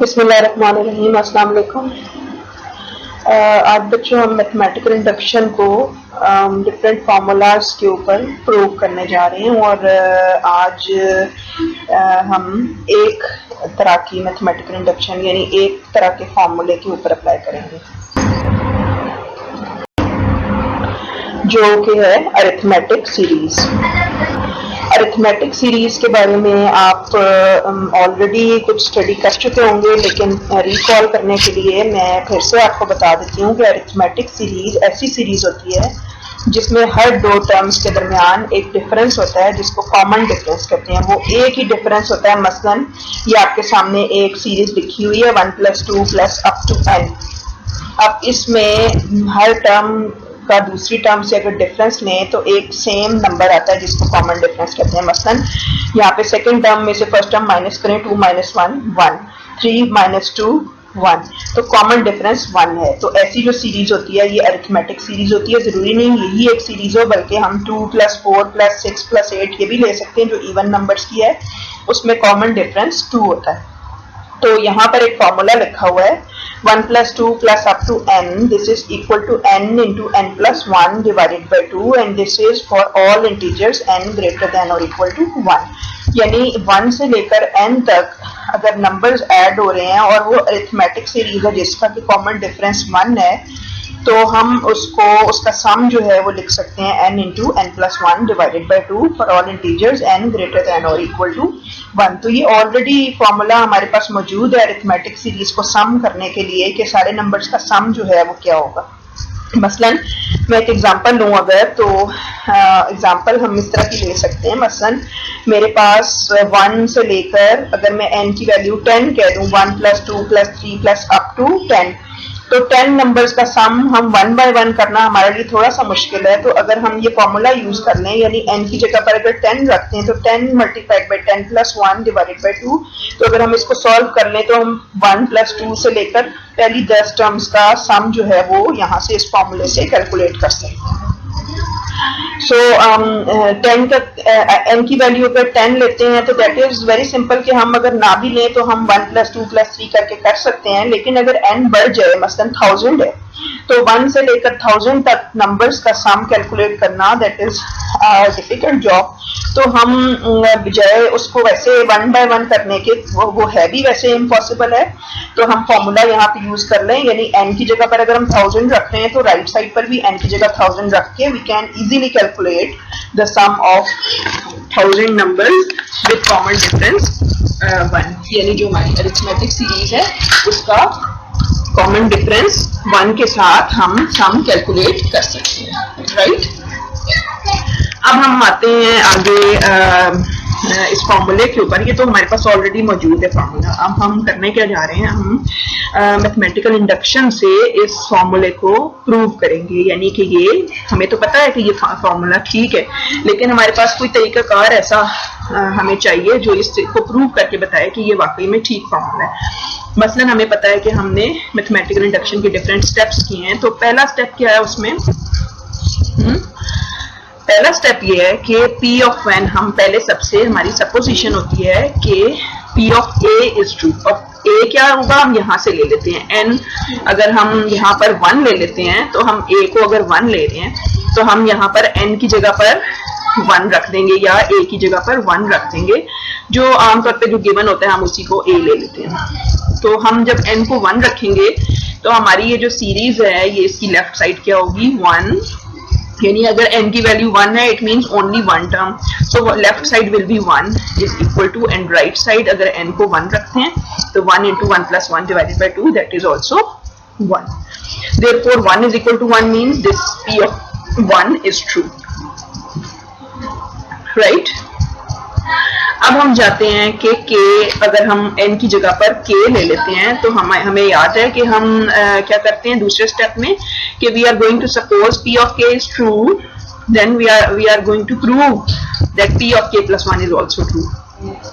बिस्मिल्लाहिर्रहमानिर्रहीम। अस्सलाम वालेकुम। आज बच्चों हम मैथमेटिकल इंडक्शन को डिफरेंट फार्मूलाज के ऊपर प्रूव करने जा रहे हैं और आज हम एक तरह की मैथमेटिकल इंडक्शन यानी एक तरह के फार्मूले के ऊपर अप्लाई करेंगे जो कि है अरिथमेटिक सीरीज। अरिथमेटिक सीरीज के बारे में आप ऑलरेडी कुछ स्टडी कर चुके होंगे, लेकिन रिकॉल करने के लिए मैं फिर से आपको बता देती हूँ कि अरिथमेटिक सीरीज ऐसी सीरीज होती है जिसमें हर दो टर्म्स के दरमियान एक डिफरेंस होता है जिसको कॉमन डिफरेंस कहते हैं। वो एक ही डिफरेंस होता है। मसलन ये आपके सामने एक सीरीज लिखी हुई है 1 + 2 + up to n। अब इसमें हर टर्म का दूसरी टर्म से अगर डिफरेंस लें तो एक सेम नंबर आता है जिसको कॉमन डिफरेंस कहते हैं। मसलन यहाँ पे सेकंड टर्म में से फर्स्ट टर्म माइनस करें, 2 - 1 1, 3 - 2 1, तो कॉमन डिफरेंस 1 है। तो ऐसी जो सीरीज होती है ये अरिथमेटिक सीरीज होती है। जरूरी नहीं यही एक सीरीज हो, बल्कि हम 2 + 4 + 6 + 8 ये भी ले सकते हैं जो इवन नंबर्स की है, उसमें कॉमन डिफरेंस 2 होता है। तो यहाँ पर एक फॉर्मूला लिखा हुआ है 1 + 2 + up to n, this is equal to n into n + 1 divided by 2 and this is for all integers n greater than or equal to 1। यानी 1 से लेकर n तक अगर नंबर्स ऐड हो रहे हैं और वो अरिथमेटिक सीरीज है जिसका कि कॉमन डिफरेंस 1 है, तो हम उसका सम जो है वो लिख सकते हैं n into n + 1 divided by 2 for all integers n greater than or equal to 1। तो ये ऑलरेडी फॉर्मूला हमारे पास मौजूद है अरिथमेटिक सीरीज को सम करने के लिए कि सारे नंबर्स का सम जो है वो क्या होगा। मसलन मैं एक एग्जांपल लूँ अगर, तो एग्जांपल हम इस तरह की ले सकते हैं। मसलन मेरे पास 1 से लेकर अगर मैं n की वैल्यू 10 कह दूँ, 1 + 2 + 3 + up to 10, तो 10 नंबर्स का सम हम 1 by 1 करना हमारे लिए थोड़ा सा मुश्किल है। तो अगर हम ये फॉर्मूला यूज कर लें यानी n की जगह पर अगर 10 रखते हैं तो 10 × 10 + 1 divided by 2, तो अगर हम इसको सॉल्व कर लें तो हम 1 + 2 से लेकर पहली 10 टर्म्स का सम जो है वो यहाँ से इस फॉर्मूले से कैलकुलेट कर सकते हैं। सो 10 का n की वैल्यू अगर 10 लेते हैं तो दैट इज वेरी सिंपल कि हम अगर ना भी लें तो हम 1 + 2 + 3 करके कर सकते हैं। लेकिन अगर n बढ़ जाए, मसलन 1000 है, तो 1 से लेकर 1000 तक नंबर्स का सम कैलकुलेट करना दैट इज डिफिकल्ट जॉब। तो हम बजाय उसको वैसे 1 by 1 करने के, वो है भी वैसे इम्पॉसिबल है, तो हम फॉर्मूला यहाँ पे यूज कर लें। यानी n की जगह पर अगर हम 1000 रख रहे हैं तो राइट साइड पर भी n की जगह 1000 रख के we can easily calculate the sum of 1000 numbers with common difference 1। यानी जो हमारी अरिथमेटिक सीरीज है उसका कॉमन डिफरेंस 1 के साथ हम सम कैलकुलेट कर सकते हैं, राइट। अब हम आते हैं आगे इस फॉर्मूले के ऊपर। ये तो हमारे पास ऑलरेडी मौजूद है फॉर्मूला। अब हम करने क्या जा रहे हैं, हम मैथमेटिकल इंडक्शन से इस फॉर्मूले को प्रूव करेंगे। यानी कि ये हमें तो पता है कि ये फॉर्मूला ठीक है, लेकिन हमारे पास कोई तरीकाकार ऐसा हमें चाहिए जो इसको प्रूव करके बताए कि ये वाकई में ठीक फॉर्मूला है। मसलन हमें पता है कि हमने मैथमेटिकल इंडक्शन के डिफरेंट स्टेप्स किए हैं। तो पहला स्टेप क्या है उसमें, पहला स्टेप ये है कि P of n, हम पहले सबसे हमारी सपोजिशन होती है कि P of A is true। और A क्या होगा हम यहाँ से ले लेते हैं n, अगर हम यहाँ पर 1 ले लेते हैं तो हम A को अगर 1 ले रहे हैं तो हम यहाँ पर n की जगह पर 1 रख देंगे या A की जगह पर 1 रख देंगे। जो आमतौर पे जो गिवन होता है हम उसी को A ले लेते हैं। तो हम जब n को 1 रखेंगे तो हमारी ये जो सीरीज है ये इसकी लेफ्ट साइड क्या होगी, 1। यानी अगर n की वैल्यू 1 है it means only 1 term, so left side will be 1 is equal to, and right side अगर n को 1 रखते हैं तो 1 × 1 + 1 divided by 2 that is also 1। Therefore 1 is equal to 1 means this P of 1 is true, right. अब हम जाते हैं कि k, अगर हम n की जगह पर k ले लेते हैं तो हमें याद है कि हम क्या करते हैं दूसरे स्टेप में कि we are going to suppose P of k is true, then we are going to prove that P of k + 1 is also true।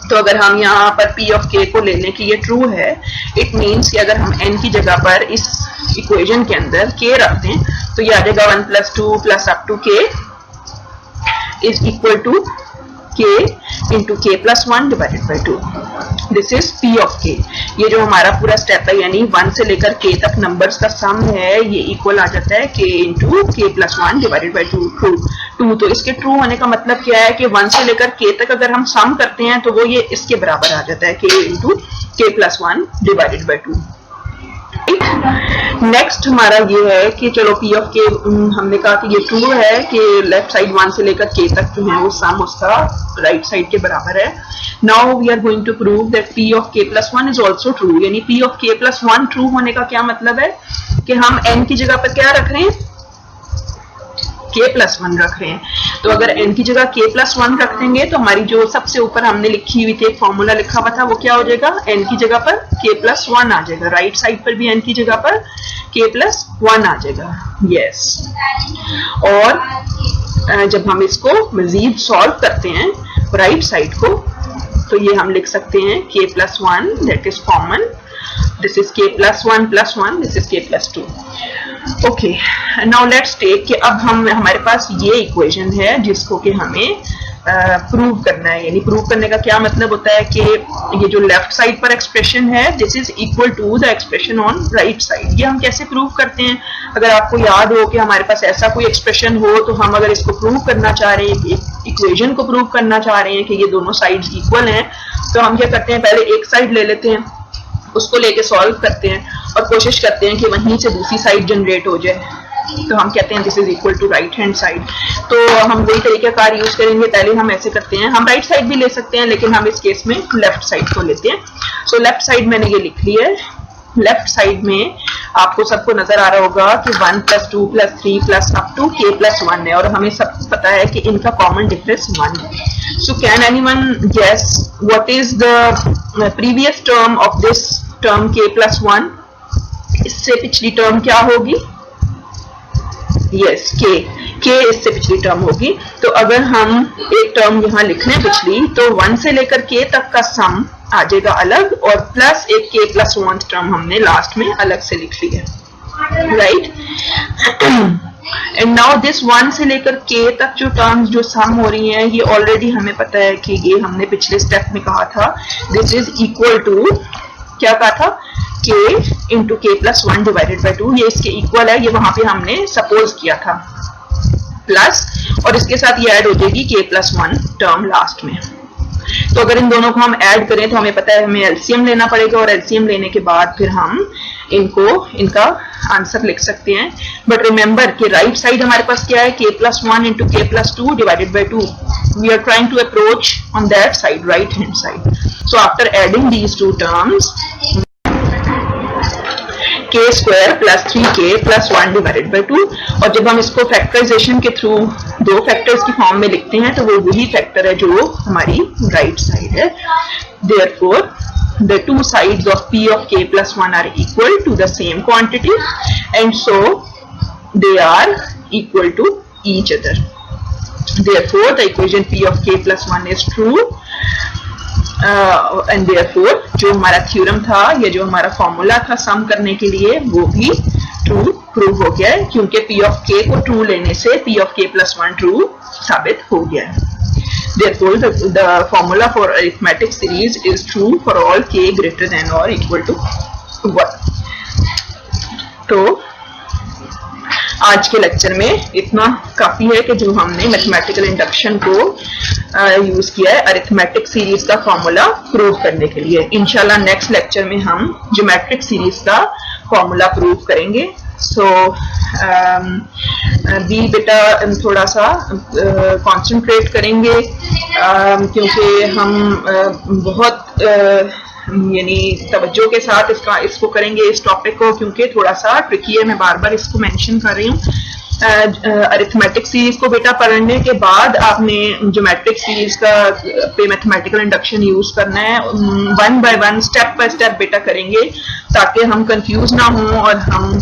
तो अगर हम यहाँ पर P of k को ले लें कि ये ट्रू है, इट मीन्स कि अगर हम n की जगह पर इस इक्वेशन के अंदर k रख दें तो ये आ जाएगा 1 + 2 + up to k is equal to k into के plus one divided by two. This is P of k. ये जो हमारा पूरा स्टेप है यानी 1 से लेकर k तक नंबर्स का सम है, ये इक्वल आ जाता है k इंटू के plus one divided by to. तो इसके ट्रू होने का मतलब क्या है कि 1 से लेकर k तक अगर हम सम करते हैं तो वो ये इसके बराबर आ जाता है, k इंटू के plus one divided by to. Next हमारा ये है कि चलो पी ऑफ के हमने कहा कि ये ट्रू है कि लेफ्ट साइड 1 से लेकर k तक जो है वो सम उसका राइट साइड के बराबर है। Now we are going to prove that P of k plus one is also true. यानी P of k plus one true होने का क्या मतलब है कि हम n की जगह पर क्या रख रहे हैं, k प्लस वन रख रहे हैं। तो अगर n की जगह k प्लस वन रख देंगे तो हमारी जो सबसे ऊपर हमने लिखी हुई थी एक फॉर्मूला लिखा हुआ था वो क्या हो जाएगा, n की जगह पर k प्लस वन आ जाएगा। राइट साइड पर भी n की जगह पर k प्लस वन आ जाएगा। यस और जब हम इसको मजीद सॉल्व करते हैं राइट साइड को तो ये हम लिख सकते हैं k plus one that is common, this is k plus one, this is k plus two. Okay now let's take कि अब हमारे पास ये इक्वेशन है जिसको कि हमें प्रूव करना है। यानी प्रूव करने का क्या मतलब होता है कि ये जो लेफ्ट साइड पर एक्सप्रेशन है this is equal to the expression on right side. ये हम कैसे प्रूव करते हैं, अगर आपको याद हो कि हमारे पास ऐसा कोई एक्सप्रेशन हो तो हम अगर इसको प्रूव करना चाह रहे हैं, इक्वेशन को प्रूव करना चाह रहे हैं कि ये दोनों साइड्स इक्वल हैं, तो हम क्या करते हैं, पहले एक साइड ले लेते हैं, उसको लेके सॉल्व करते हैं और कोशिश करते हैं कि वहीं से दूसरी साइड जनरेट हो जाए। तो हम कहते हैं this is equal to right hand side. तो हम वही तरीका कार यूज करेंगे। पहले हम ऐसे करते हैं, हम राइट साइड भी ले सकते हैं लेकिन हम इस केस में लेफ्ट साइड को लेते हैं। सो लेफ्ट साइड मैंने ये लिख लिया है। लेफ्ट साइड में आपको सबको नजर आ रहा होगा कि 1 plus 2 plus 3 plus up to k plus one है और हमें सब पता है कि इनका कॉमन डिफरेंस 1 है। So can anyone guess what is the previous term of this term k plus one? इससे पिछली टर्म क्या होगी? यस k इससे पिछली टर्म होगी। तो अगर हम एक टर्म यहाँ लिख लें पिछली, तो 1 से लेकर k तक का सम आ जाएगा अलग और प्लस एक k प्लस वन टर्म हमने लास्ट में अलग से लिख ली है, राइट। एंड नाउ दिस 1 से लेकर k तक जो टर्म्स जो सम हो रही हैं ये ऑलरेडी हमें पता है कि ये हमने पिछले स्टेप में कहा था दिस इज इक्वल टू, क्या कहा था, k इंटू के plus one divided by to. ये इसके इक्वल है, ये वहां पे हमने सपोज किया था, प्लस और इसके साथ ये ऐड हो जाएगी k plus one term last में। तो अगर इन दोनों को हम ऐड करें तो हमें पता है हमें एलसीएम लेना पड़ेगा और एलसीएम लेने के बाद फिर हम इनका आंसर लिख सकते हैं। बट रिमेंबर कि राइट साइड हमारे पास क्या है, k प्लस वन इंटू के plus two divided by two. We are trying to approach on that side, right hand side. So after adding these two terms k square plus 3k plus one divided by two, और जब हम इसको factorisation के through दो factors की form में लिखते हैं तो वो वही फैक्टर है जो हमारी राइट साइड है। Therefore the two sides of p of k plus 1 are equal to the same quantity and so they are equal to each other. Therefore the equation p of k plus 1 is true and therefore जो हमारा theorem था या जो हमारा formula था सम करने के लिए वो भी ट्रू प्रूव हो गया है, क्योंकि p of k को ट्रू लेने से p of k plus 1 true साबित हो गया है। Therefore, the formula for arithmetic series is true for all k greater than or equal to 1. तो आज के लेक्चर में इतना काफी है कि जो हमने मैथमेटिकल इंडक्शन को यूज किया है अरिथमेटिक सीरीज का फॉर्मूला प्रूव करने के लिए। इंशाल्लाह नेक्स्ट लेक्चर में हम ज्योमेट्रिक सीरीज का फॉर्मूला प्रूव करेंगे। सो बी बेटा थोड़ा सा कंसंट्रेट करेंगे क्योंकि हम बहुत यानी तवज्जो के साथ इसको करेंगे इस टॉपिक को, क्योंकि थोड़ा सा ट्रिकी है। मैं बार बार इसको मेंशन कर रही हूँ। अरिथमेटिक सीरीज को बेटा पढ़ने के बाद आपने ज्योमेट्रिक सीरीज का पे मैथमेटिकल इंडक्शन यूज करना है। 1 बाय 1 स्टेप बाय स्टेप बेटा करेंगे ताकि हम कंफ्यूज ना हों और हम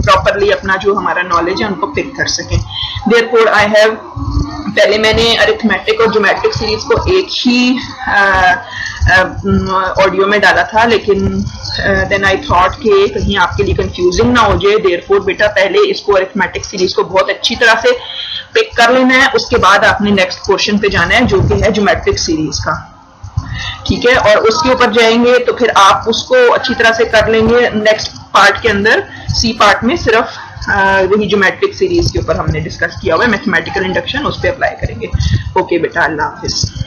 प्रॉपरली अपना जो हमारा नॉलेज है उनको पिक कर सकें। देयरफॉर आई हैव, पहले मैंने अरिथमेटिक और ज्योमेट्रिक सीरीज को एक ही ऑडियो में डाला था, लेकिन देन आई थॉट कि कहीं आपके लिए कंफ्यूजिंग ना हो जाए। देयरफॉर बेटा पहले इसको अरिथमेटिक सीरीज को बहुत अच्छी तरह से पिक कर लेना है, उसके बाद आपने नेक्स्ट क्वेश्चन पे जाना है जो कि है ज्योमेट्रिक सीरीज का, ठीक है। और उसके ऊपर जाएंगे तो फिर आप उसको अच्छी तरह से कर लेंगे। नेक्स्ट पार्ट के अंदर सी पार्ट में सिर्फ वही ज्योमेट्रिक सीरीज के ऊपर हमने डिस्कस किया हुआ है, मैथमेटिकल इंडक्शन, उस पर अप्लाई करेंगे। ओके बेटा, अल्लाह हाफिज।